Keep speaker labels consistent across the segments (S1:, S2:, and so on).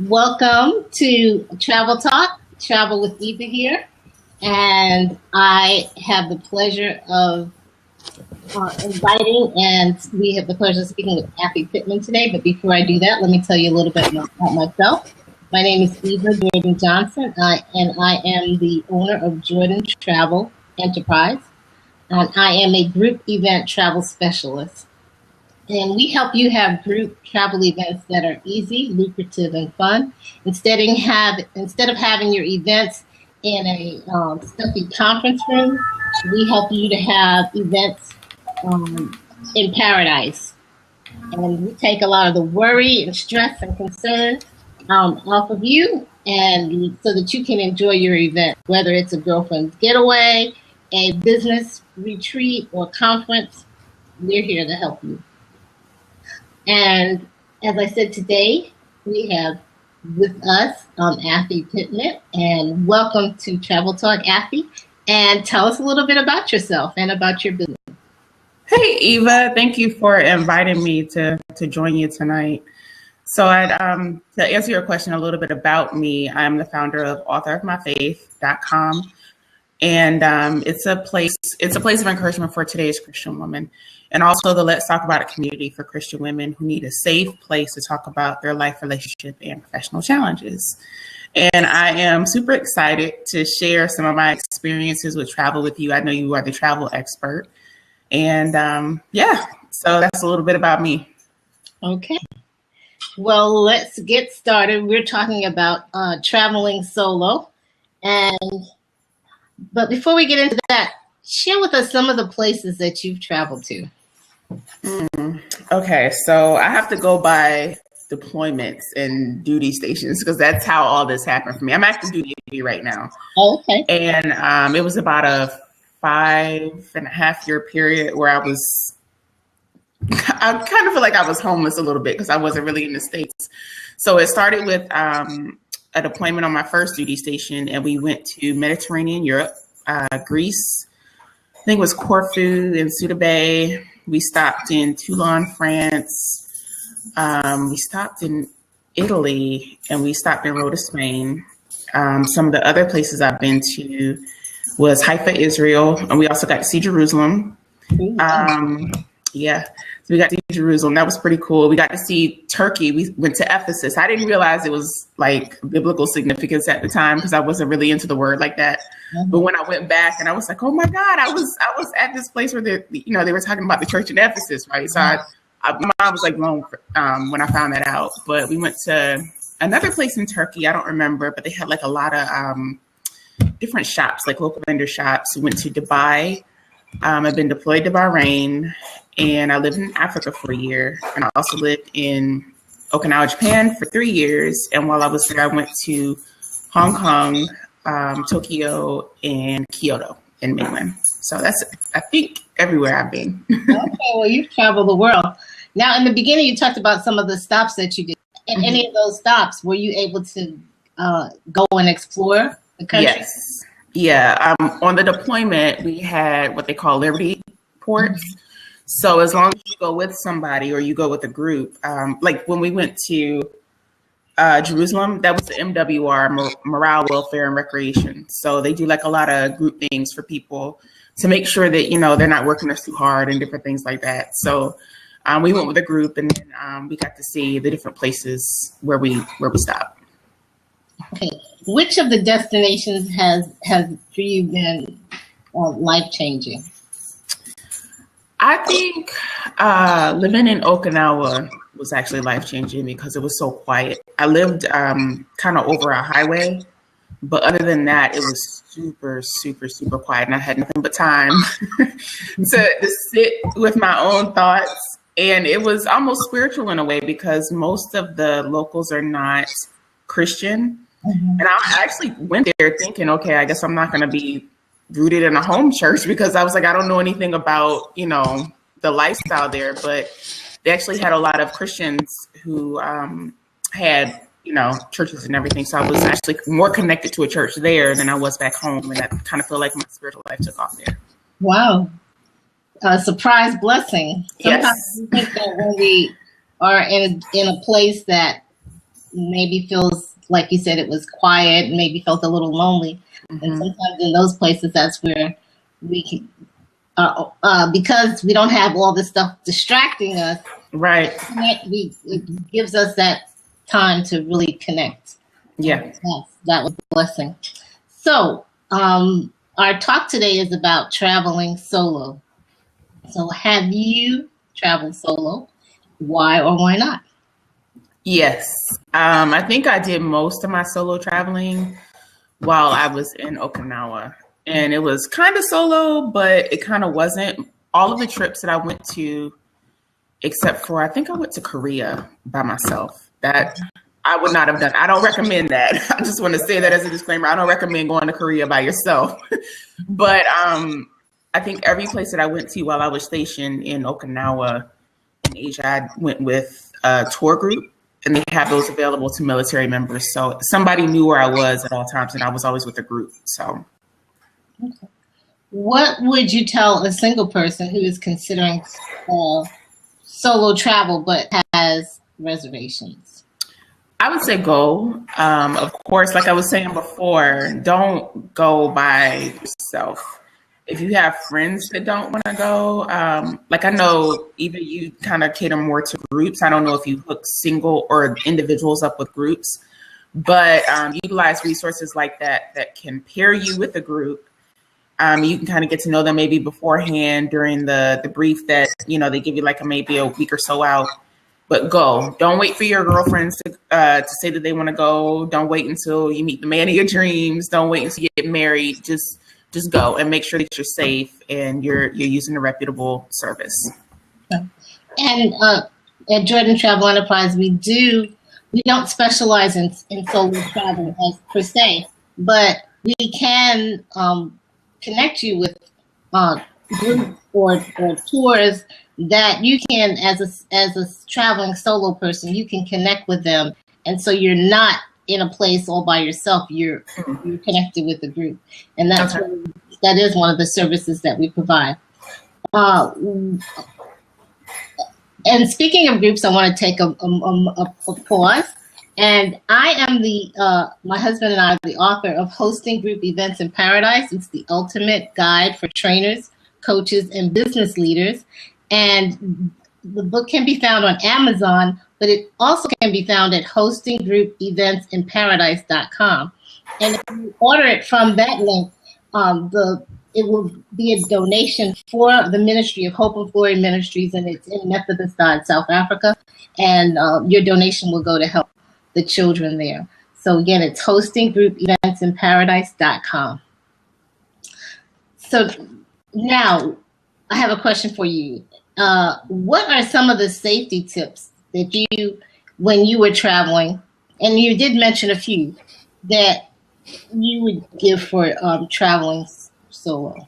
S1: Welcome to Travel Talk, Travel with Eva here. And I have the pleasure of inviting, and we have the pleasure of speaking with Afi Pittman today. But before I do that, let me tell you a little bit about myself. My name is Eva Jordan Johnson, and I am the owner of Jordan Travel Enterprise. And I am a group event travel specialist. And we help you have group travel events that are easy, lucrative, and fun. Instead of having your events in a stuffy conference room, we help you to have events in paradise. And we take a lot of the worry and stress and concern off of you, and so that you can enjoy your event, whether it's a girlfriend's getaway, a business retreat, or conference. We're here to help you. And as I said, today we have with us Afi Pittman, and welcome to Travel Talk, Afi. And tell us a little bit about yourself and about your business.
S2: Hey, Eva, thank you for inviting me to join you tonight. So to answer your question a little bit about me, I'm the founder of authorofmyfaith.com. And it's a place of encouragement for today's Christian women. And also the Let's Talk About It community for Christian women who need a safe place to talk about their life, relationship, and professional challenges. And I am super excited to share some of my experiences with travel with you. I know you are the travel expert. And so that's a little bit about me.
S1: Okay. Well, let's get started. We're talking about traveling solo. But before we get into that, share with us some of the places that you've traveled to.
S2: Okay, so I have to go by deployments and duty stations because that's how all this happened for me. I'm active duty right now.
S1: Oh, okay.
S2: And it was about a 5.5 year period where I kind of feel like I was homeless a little bit because I wasn't really in the States. So it started with a deployment on my first duty station, and we went to Mediterranean Europe, Greece. I think it was Corfu and Ceuta Bay. We stopped in Toulon, France. We stopped in Italy, and we stopped in Rhoda, Spain. Some of the other places I've been to was Haifa, Israel, and we also got to see Jerusalem. So we got to see Jerusalem. That was pretty cool. We got to see Turkey. We went to Ephesus. I didn't realize it was like biblical significance at the time because I wasn't really into the word like that. Mm-hmm. But when I went back and I was like, oh my God, I was at this place where they were talking about the church in Ephesus, right? So my mom was like blown when I found that out. But we went to another place in Turkey. I don't remember, but they had like a lot of different shops, like local vendor shops. We went to Dubai. I've been deployed to Bahrain, and I lived in Africa for a year. And I also lived in Okinawa, Japan for 3 years. And while I was there, I went to Hong Kong, Tokyo, and Kyoto in mainland. So that's, I think, everywhere I've been.
S1: Okay, well, you've traveled the world. Now, in the beginning, you talked about some of the stops that you did. In any of those stops, were you able to go and explore the country?
S2: Yes. Yeah. On the deployment, we had what they call Liberty ports. Mm-hmm. So as long as you go with somebody or you go with a group, like when we went to Jerusalem, that was the MWR, Morale, Welfare, and Recreation. So they do like a lot of group things for people to make sure that, they're not working us too hard and different things like that. So we went with a group, and then we got to see the different places where we stopped.
S1: Okay. Which of the destinations has for you been life-changing?
S2: I think living in Okinawa was actually life-changing because it was so quiet. I lived kind of over a highway, but other than that, it was super, super, super quiet. And I had nothing but time to sit with my own thoughts. And it was almost spiritual in a way because most of the locals are not Christian. Mm-hmm. And I actually went there thinking, okay, I guess I'm not going to be rooted in a home church because I was like, I don't know anything about, the lifestyle there. But they actually had a lot of Christians who had, churches and everything. So I was actually more connected to a church there than I was back home. And I kind of feel like my spiritual life took off there.
S1: Wow. A surprise blessing. Sometimes
S2: Yes.
S1: we think that when we are in a place that maybe feels like you said it was quiet, maybe felt a little lonely. And sometimes in those places, that's where we can, because we don't have all this stuff distracting us.
S2: Right.
S1: It gives us that time to really connect.
S2: Yeah.
S1: Yes, that was a blessing. So, our talk today is about traveling solo. So, have you traveled solo? Why or why not?
S2: Yes. I think I did most of my solo traveling while I was in Okinawa. And it was kind of solo, but it kind of wasn't. All of the trips that I went to, except for I think I went to Korea by myself. That I would not have done. I don't recommend that. I just want to say that as a disclaimer. I don't recommend going to Korea by yourself. But I think every place that I went to while I was stationed in Okinawa in Asia, I went with a tour group, and they have those available to military members. So somebody knew where I was at all times, and I was always with a group. So,
S1: okay. What would you tell a single person who is considering solo travel but has reservations?
S2: I would say go. Of course, like I was saying before, don't go by yourself. If you have friends that don't want to go, like I know even you kind of cater more to groups. I don't know if you hook single or individuals up with groups, but utilize resources like that can pair you with a group. You can kind of get to know them maybe beforehand during the brief that, they give you like maybe a week or so out. But go. Don't wait for your girlfriends to say that they want to go. Don't wait until you meet the man of your dreams. Don't wait until you get married. Just go and make sure that you're safe and you're using a reputable service.
S1: And at Jordan Travel Enterprise, we don't specialize in solo travel as per se, but we can connect you with groups or tours that you can, as a traveling solo person, you can connect with them, and so you're not in a place all by yourself. You're connected with a group, and that is one of the services that we provide. And speaking of groups, I want to take a pause. And I am my husband and I are the author of Hosting Group Events in Paradise. It's the ultimate guide for trainers, coaches, and business leaders. And the book can be found on Amazon, but it also can be found at hostinggroupeventsimparadise.com. And if you order it from that link, it will be a donation for the Ministry of Hope and Glory Ministries, and it's in Methodist, South Africa. And your donation will go to help the children there. So again, it's hostinggroupeventsimparadise.com. So now I have a question for you. What are some of the safety tips that when you were traveling, and you did mention a few, that you would give for traveling solo?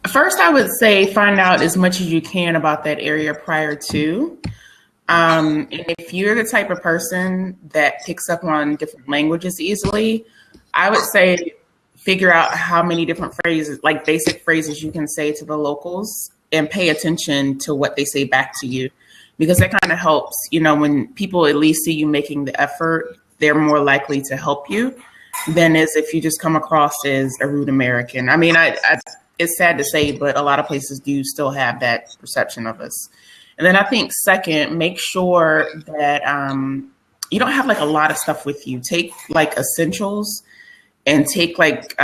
S2: First, I would say find out as much as you can about that area prior to. And if you're the type of person that picks up on different languages easily, I would say figure out how many different phrases, like basic phrases, you can say to the locals, and pay attention to what they say back to you, because that kind of helps. When people at least see you making the effort, they're more likely to help you than as if you just come across as a rude American. I mean, it's sad to say, but a lot of places do still have that perception of us. And then I think second, make sure that you don't have like a lot of stuff with you. Take like essentials and take like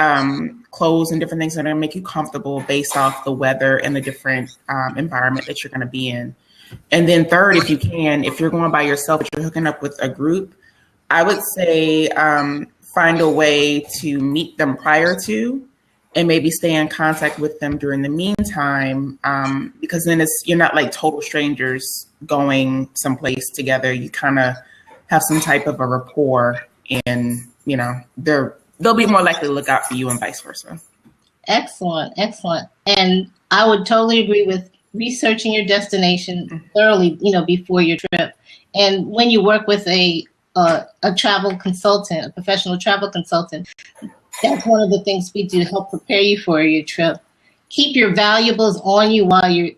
S2: clothes and different things that are gonna make you comfortable based off the weather and the different environment that you're gonna be in. And then third, if you're going by yourself, if you're hooking up with a group, I would say find a way to meet them prior to, and maybe stay in contact with them during the meantime, because then you're not like total strangers going someplace together. You kind of have some type of a rapport, and they'll be more likely to look out for you, and vice versa.
S1: Excellent. And I would totally agree with researching your destination thoroughly, before your trip. And when you work with a travel consultant, a professional travel consultant, that's one of the things we do to help prepare you for your trip. Keep your valuables on you while you're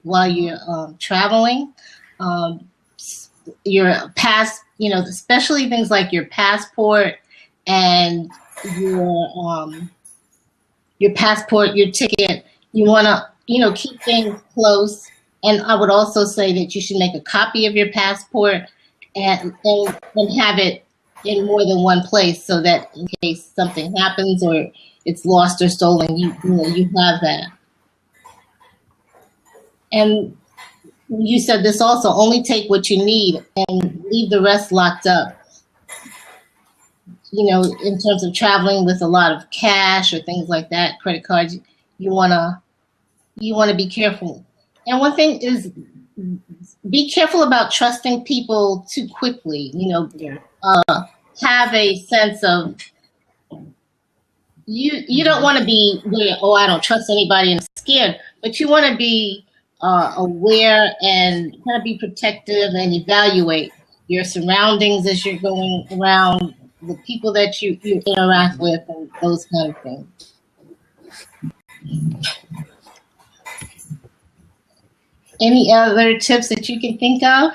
S1: traveling. Your especially things like your passport and your passport, your ticket. You want to, keep things close. And I would also say that you should make a copy of your passport and have it in more than one place so that in case something happens or it's lost or stolen, you have that. And you said this also, only take what you need and leave the rest locked up. In terms of traveling with a lot of cash or things like that, credit cards, you wanna be careful. And one thing is, be careful about trusting people too quickly.
S2: Yeah.
S1: Have a sense of you don't want to be where, oh, I don't trust anybody and I'm scared, but you want to be aware and kind of be protective and evaluate your surroundings as you're going around, the people that you interact with, and those kind of things. Any other tips that you can think of?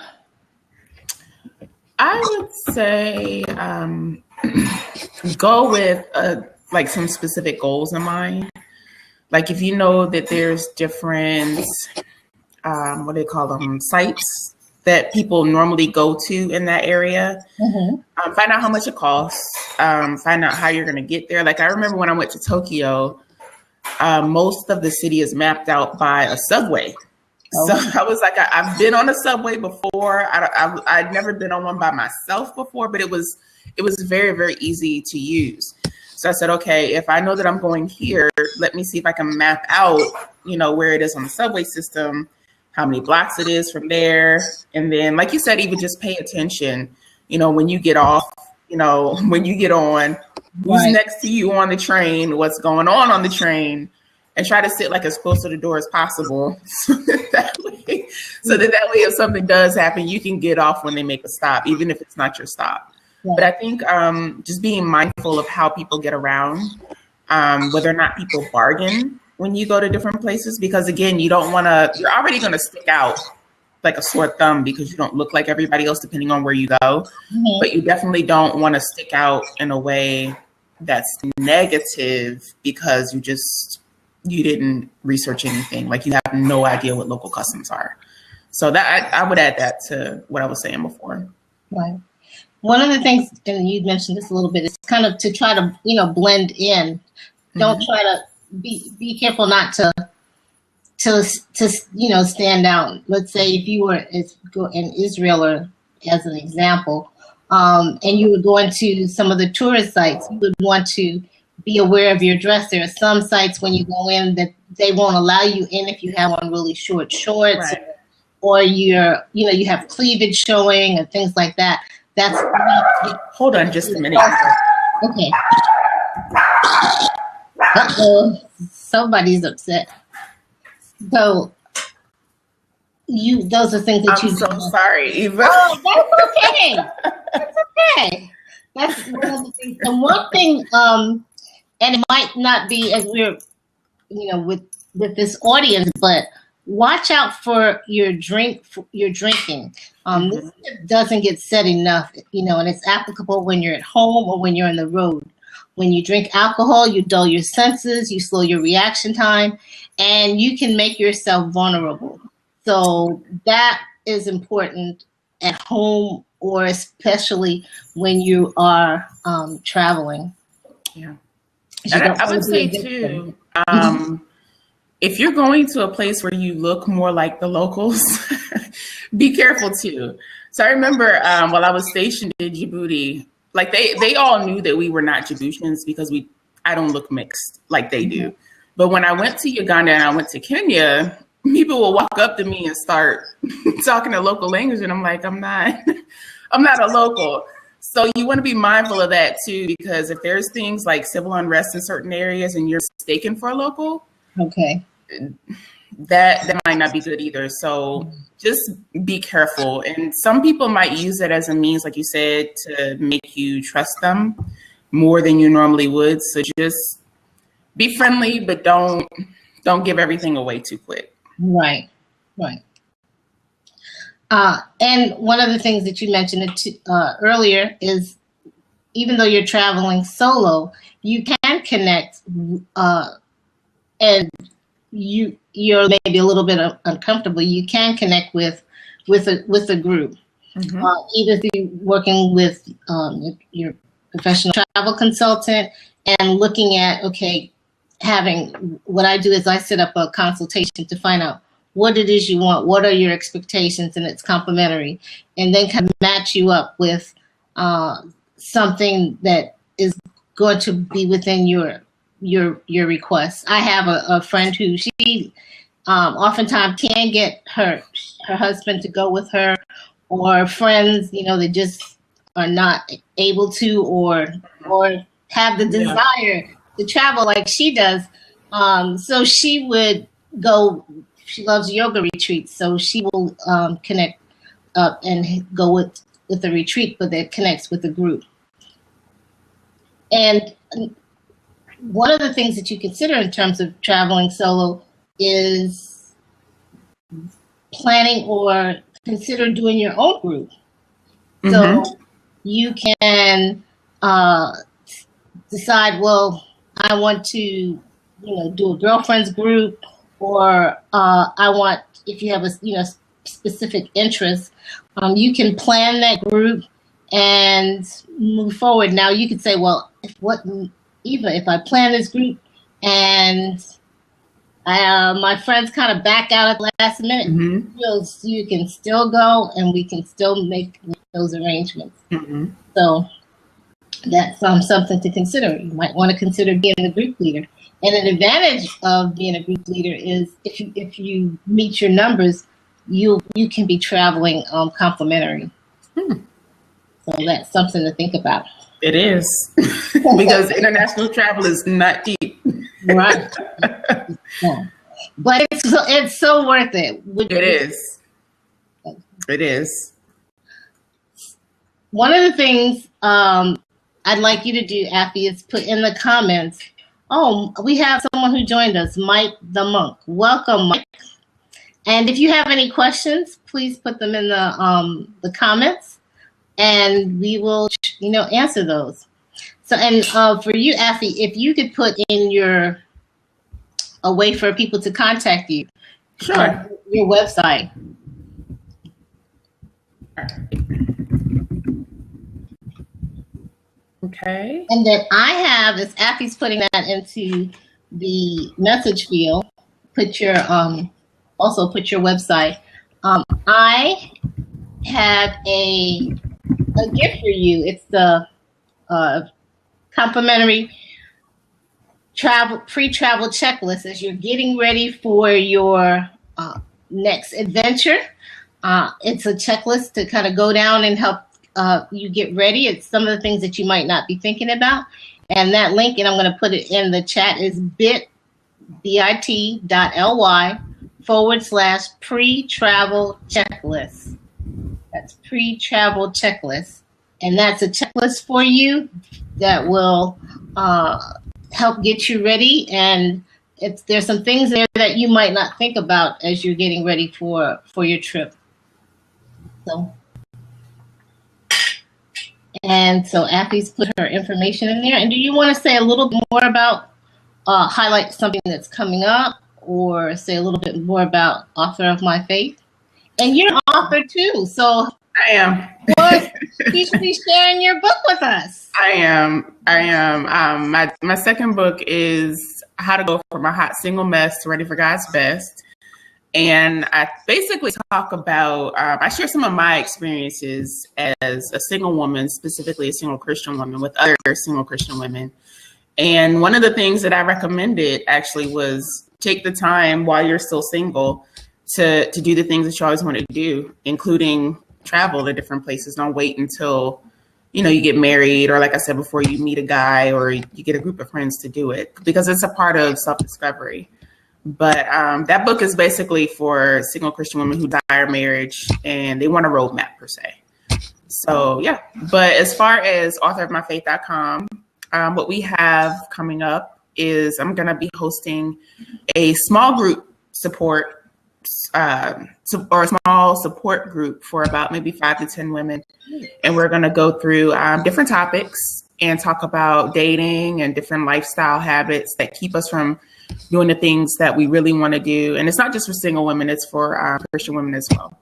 S2: I would say go with like some specific goals in mind. Like if you know that there's different, what do they call them, sites that people normally go to in that area, find out how much it costs, find out how you're going to get there. Like I remember when I went to Tokyo, most of the city is mapped out by a subway. So I was like, I've been on a subway before. I'd never been on one by myself before, but it was very, very easy to use. So I said, okay, if I know that I'm going here, let me see if I can map out, where it is on the subway system, how many blocks it is from there. And then, like you said, even just pay attention, when you get off, when you get on, who's next to you on the train, what's going on the train. And try to sit like as close to the door as possible, so that way, if something does happen, you can get off when they make a stop, even if it's not your stop. Yeah. But I think just being mindful of how people get around, whether or not people bargain when you go to different places, because again, you're already going to stick out like a sore thumb because you don't look like everybody else, depending on where you go. But you definitely don't want to stick out in a way that's negative because you didn't research anything. Like you have no idea what local customs are. So that I would add that to what I was saying before.
S1: Right. One of the things, and you mentioned this a little bit, is kind of to try to, blend in. Don't try to be careful not to stand out. Let's say if you were in Israel, or as an example, and you were going to some of the tourist sites, you would want to be aware of your dress. There are some sites when you go in that they won't allow you in if you have on really short shorts, right, or you have cleavage showing and things like that. That's
S2: hold on just a minute.
S1: Okay. Uh-oh. Somebody's upset. So those are things that
S2: I'm so sorry, Eva.
S1: Oh, that's okay. That's okay. That's one of the things. And one thing, and it might not be as we're, with this audience, but watch out for your drinking. This doesn't get said enough, and it's applicable when you're at home or when you're on the road. When you drink alcohol, you dull your senses, you slow your reaction time, and you can make yourself vulnerable. So that is important at home, or especially when you are traveling.
S2: Yeah. And I would say too, if you're going to a place where you look more like the locals, be careful too. So I remember while I was stationed in Djibouti, like they all knew that we were not Djiboutians because I don't look mixed like they do. But when I went to Uganda and I went to Kenya, people will walk up to me and start talking a local language, and I'm like, I'm not a local. So you want to be mindful of that too, because if there's things like civil unrest in certain areas and you're mistaken for a local,
S1: okay,
S2: that might not be good either. So just be careful. And some people might use it as a means, like you said, to make you trust them more than you normally would. So just be friendly, but don't give everything away too quick.
S1: Right. And one of the things that you mentioned earlier is, even though you're traveling solo, you can connect, and you're maybe a little bit uncomfortable. You can connect with a group, either through working with your professional travel consultant and looking at, okay, what I do is I set up a consultation to find out what it is you want, what are your expectations, and it's complimentary, and then kind of match you up with something that is going to be within your requests. I have a friend who she oftentimes can get her husband to go with her, or friends, they just are not able to, or have the desire to travel like she does. So she would go. She loves yoga retreats, so she will connect up and go with the retreat, but that connects with the group. And one of the things that you consider in terms of traveling solo is planning or consider doing your own group. So you can decide, well, I want to, do a girlfriend's group, or I want, if you have a specific interest, you can plan that group and move forward. Now you could say, well, if I plan this group and my friends kind of back out at the last minute, you can still go and we can still make those arrangements. So that's something to consider. You might want to consider being a group leader. And an advantage of being a group leader is if you meet your numbers, you can be traveling complimentary. So that's something to think about.
S2: It is, because international travel is not cheap.
S1: Right. Yeah. But it's so worth it.
S2: It is. It is.
S1: One of the things I'd like you to do, Afi, is put in the comments. Oh, we have someone who joined us, Mike the Monk. Welcome, Mike. And if you have any questions, please put them in the comments, and we will, answer those. So, and for you, Afi, if you could put in a way for people to contact you.
S2: Sure.
S1: Your website.
S2: Okay.
S1: And then I have, as Afi's putting that into the message field, also put your website. I have a gift for you. It's the complimentary pre-travel checklist as you're getting ready for your next adventure. It's a checklist to kind of go down and help you get ready. It's some of the things that you might not be thinking about. And that link, and I'm going to put it in the chat, is bit.ly/pre-travel checklist. That's pre-travel checklist. And that's a checklist for you that will help get you ready. And there's some things there that you might not think about as you're getting ready for your trip. So Afi's put her information in there. And do you want to say a little bit more about, highlight something that's coming up, or say a little bit more about Author of My Faith? And you're an author too, so
S2: I am.
S1: You should be sharing your book with us.
S2: I am. My second book is How to Go From a Hot Single Mess to Ready for God's Best. And I basically talk about, I share some of my experiences as a single woman, specifically a single Christian woman, with other single Christian women. And one of the things that I recommended actually was take the time while you're still single to do the things that you always wanted to do, including travel to different places. Don't wait until, you get married, or like I said before, you meet a guy or you get a group of friends to do it, because it's a part of self-discovery. But that book is basically for single Christian women who desire marriage and they want a roadmap per se. So, yeah. But as far as authorofmyfaith.com, what we have coming up is I'm going to be hosting a small group support or a small support group for about maybe 5 to 10 women. And we're going to go through different topics and talk about dating and different lifestyle habits that keep us from doing the things that we really want to do. And it's not just for single women, it's for Christian women as well.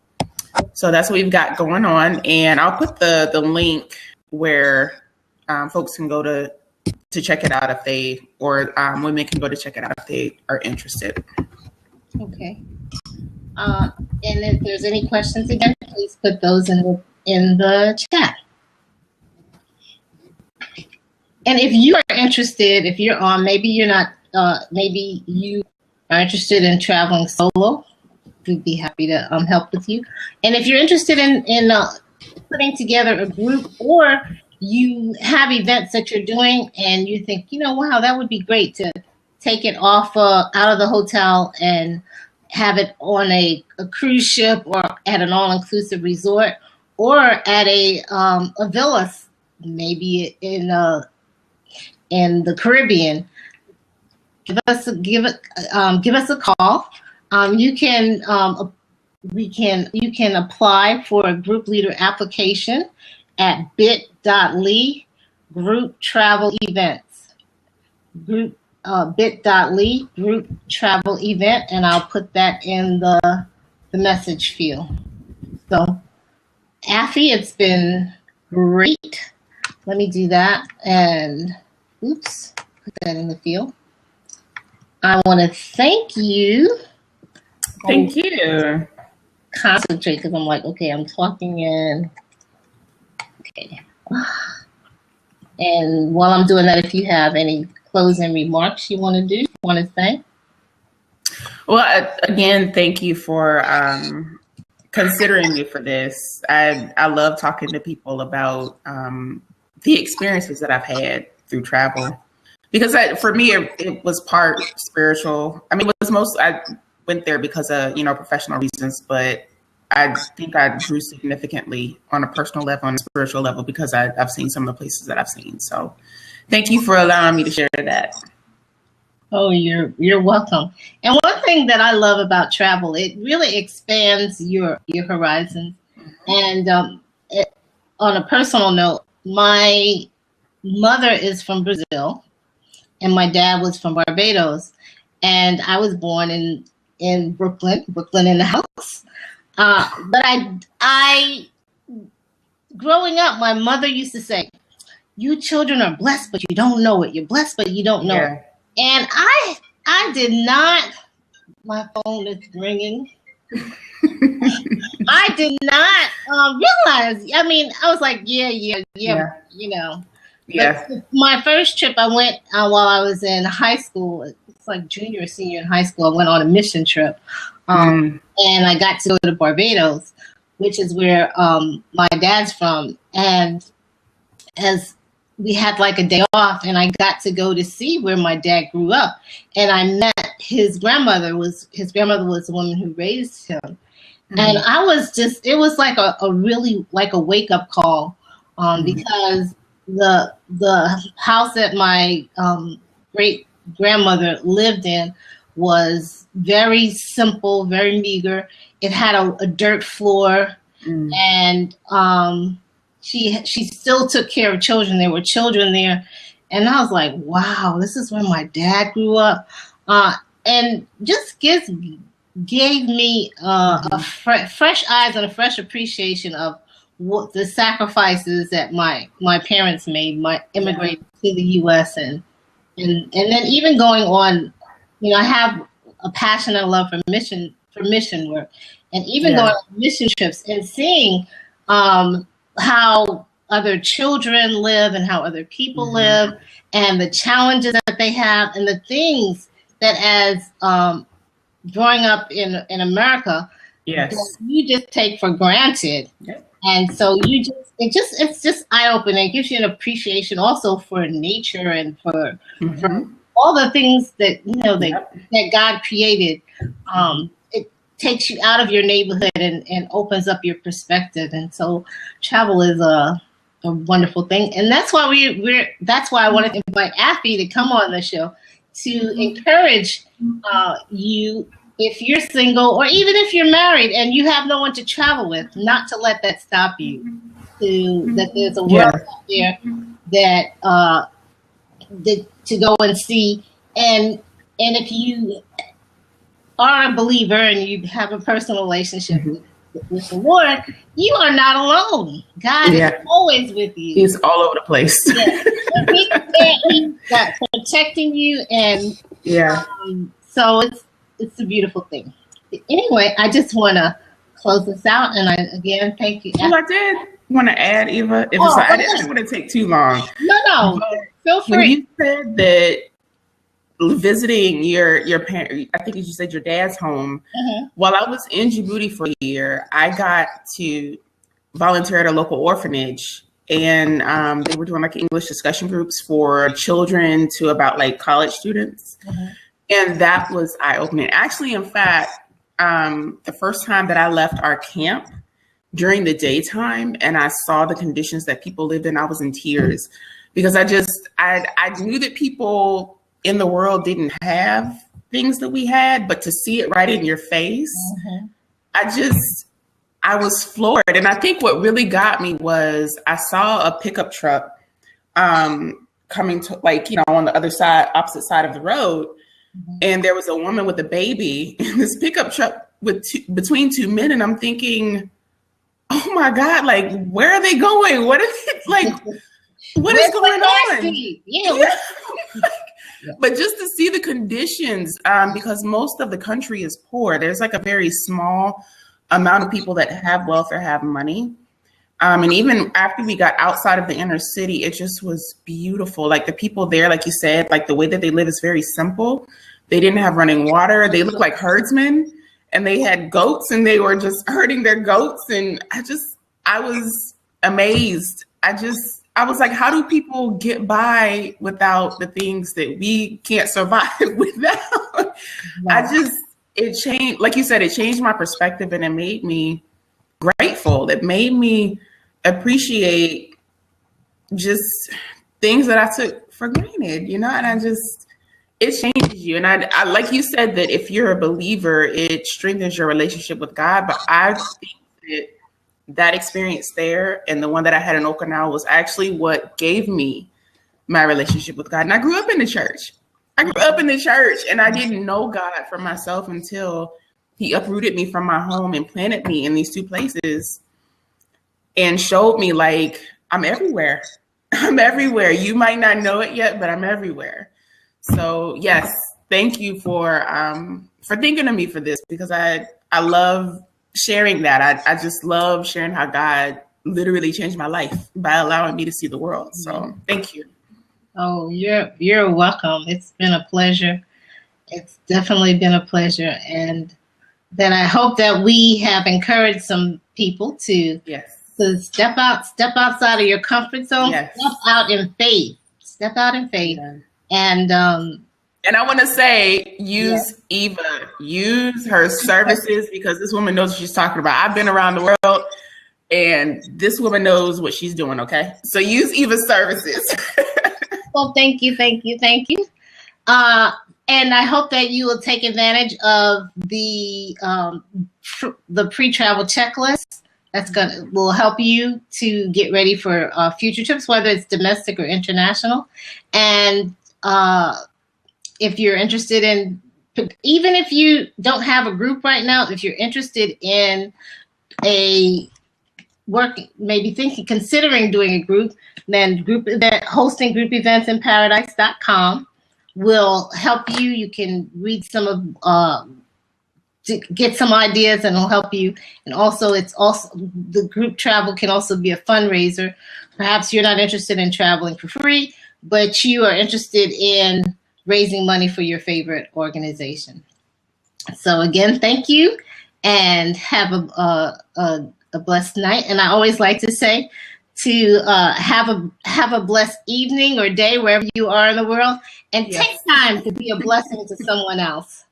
S2: So that's what we've got going on. And I'll put the link where folks can go to check it out if they, or women can go to check it out if they are interested.
S1: Okay. And if there's any questions again, please put those in the chat. And if you are interested, if you're on, maybe you're not, maybe you are interested in traveling solo, we'd be happy to help with you. And if you're interested in putting together a group, or you have events that you're doing and you think, wow, that would be great to take it off out of the hotel and have it on a cruise ship or at an all-inclusive resort or at a villa, maybe in the Caribbean, give us a call. You can apply for a group leader application at bit.ly group travel events. Bit.ly group travel event, and I'll put that in the message field. So, Afi, it's been great. Let me do that, and oops, put that in the field. I want to thank you.
S2: Thank you.
S1: Concentrate, because I'm like, okay, I'm talking in. Okay. And while I'm doing that, if you have any closing remarks you want to say?
S2: Well, again, thank you for considering me for this. I love talking to people about the experiences that I've had through travel, because for me, it was part spiritual. I mean, it was I went there because of, professional reasons, but I think I grew significantly on a personal level, on a spiritual level, because I've seen some of the places that I've seen. So thank you for allowing me to share that.
S1: Oh, you're welcome. And one thing that I love about travel, it really expands your horizons. And on a personal note, my mother is from Brazil and my dad was from Barbados. And I was born in Brooklyn in the house. But I, growing up, my mother used to say, "You children are blessed, but you don't know it. You're blessed, but you don't know it." And I did not. My phone is ringing. I did not realize. I mean, I was like, yeah.
S2: Yeah.
S1: But my first trip, I went while I was in high school. It's like junior or senior in high school. I went on a mission trip. And I got to go to Barbados, which is where my dad's from. And as we had like a day off, and I got to go to see where my dad grew up. And I met his grandmother was the woman who raised him. Mm-hmm. And I was it was like a really like a wake up call, because the house that my great grandmother lived in was very simple, very meager. It had a dirt floor, and she still took care of children. There were children there, and I was like, wow, this is where my dad grew up, and just gave me fresh eyes and a fresh appreciation of what the sacrifices that my parents made, immigrating to the U.S. and then even going on. I have a passion and a love for mission work, and even going on mission trips and seeing how other children live and how other people live, and the challenges that they have, and the things that as growing up in America, you just take for granted. Yes. And so it's just eye-opening. It gives you an appreciation also for nature and for all the things that that God created. It takes you out of your neighborhood and opens up your perspective. And so travel is a wonderful thing. And that's why that's why I wanted to invite Afi to come on the show to encourage you if you're single, or even if you're married and you have no one to travel with, not to let that stop you. That there's a world out there that to go and see, and if you are a believer and you have a personal relationship with the Lord, you are not alone. God is always with you.
S2: He's all over the place.
S1: And he's protecting you, and so it's a beautiful thing. Anyway, I just want to close this out, and again thank you.
S2: Well, I did want to add, Eva. I didn't want to take too long.
S1: No, feel free.
S2: When you said that visiting your parent, I think you said your dad's home. While I was in Djibouti for a year, I got to volunteer at a local orphanage, and they were doing like English discussion groups for children to about like college students. And that was eye-opening. Actually, in fact, the first time that I left our camp during the daytime and I saw the conditions that people lived in, I was in tears, because I knew that people in the world didn't have things that we had, but to see it right in your face, I was floored. And I think what really got me was I saw a pickup truck coming to, like, you know, on the opposite side of the road. And there was a woman with a baby in this pickup truck with between two men. And I'm thinking, oh my God, like, where are they going? What is it like? What is going on? But just to see the conditions, because most of the country is poor. There's like a very small amount of people that have wealth or have money. And even after we got outside of the inner city, it just was beautiful. Like the people there, like you said, like the way that they live is very simple. They didn't have running water. They looked like herdsmen, and they had goats, and they were just herding their goats. And I was amazed. I was like, how do people get by without the things that we can't survive without? It changed, like you said, it changed my perspective, and it made me grateful. It made me appreciate just things that I took for granted, you know, and it changes you. And I like you said, that if you're a believer, it strengthens your relationship with God. But I think that experience there and the one that I had in Okinawa was actually what gave me my relationship with God. And I grew up in the church. And I didn't know God for myself until He uprooted me from my home and planted me in these two places and showed me, like, I'm everywhere. I'm everywhere. You might not know it yet, but I'm everywhere. So yes, thank you for thinking of me for this, because I love sharing that. I just love sharing how God literally changed my life by allowing me to see the world. So thank you.
S1: Oh, you're welcome. It's been a pleasure. It's definitely been a pleasure. And then I hope that we have encouraged some people to step outside of your comfort zone, step out in faith. And
S2: I want to say, use Eva, use her services, because this woman knows what she's talking about. I've been around the world, and this woman knows what she's doing. Okay, so use Eva's services.
S1: Well, thank you. And I hope that you will take advantage of the pre-travel checklist. Will help you to get ready for future trips, whether it's domestic or international. And if you're interested in, even if you don't have a group right now, if you're interested in considering doing a group, then hosting group events in paradise.com will help you. You can read to get some ideas, and it'll help you. And also, the group travel can also be a fundraiser. Perhaps you're not interested in traveling for free, but you are interested in raising money for your favorite organization. So again, thank you, and have a blessed night. And I always like to say to have a blessed evening or day wherever you are in the world, and take time to be a blessing to someone else.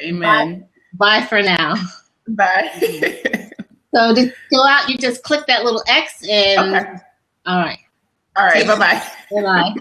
S2: Amen.
S1: Bye for now.
S2: Bye.
S1: So to go out, you just click that little X and
S2: okay.
S1: All right.
S2: Bye-bye.
S1: Bye-bye.